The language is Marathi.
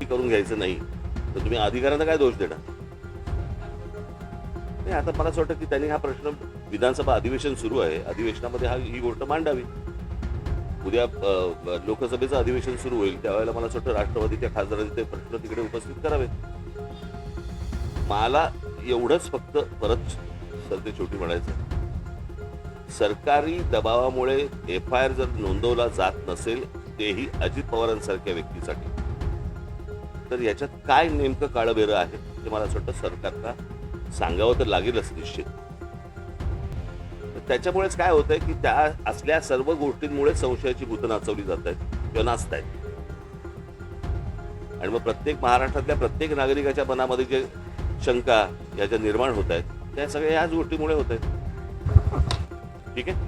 करून घ्यायचं नाही तर तुम्ही अधिकाऱ्यांना काय दोष देणार? नाही, आता मला असं वाटतं की त्यांनी हा प्रश्न, विधानसभा अधिवेशन सुरू आहे, अधिवेशनामध्ये ही गोष्ट मांडावी. उद्या लोकसभेचं अधिवेशन सुरू होईल त्यावेळेला मला असं वाटतं राष्ट्रवादीच्या खासदारांनी ते प्रश्न तिकडे उपस्थित करावेत. मला एवढंच फक्त परत सरते शेवटी म्हणायचं, सरकारी दबावामुळे FIR जर नोंदवला जात नसेल, तेही अजित पवारांसारख्या व्यक्तीसाठी, तर याच्यात काय नेमकं काळबेरं आहे ते मला असं वाटतं सरकारला सांगावं तर लागेलच निश्चित. त्याच्यामुळेच काय होतंय की त्या असल्या सर्व गोष्टींमुळे संशयाची भूतं नाचवली जात आहेत किंवा नाचत आहेत. आणि मग प्रत्येक महाराष्ट्रातल्या प्रत्येक नागरिकाच्या मनामध्ये जे शंका या ज्या निर्माण होत आहेत त्या सगळ्या ह्याच गोष्टीमुळे होत आहेत. ठीक आहे.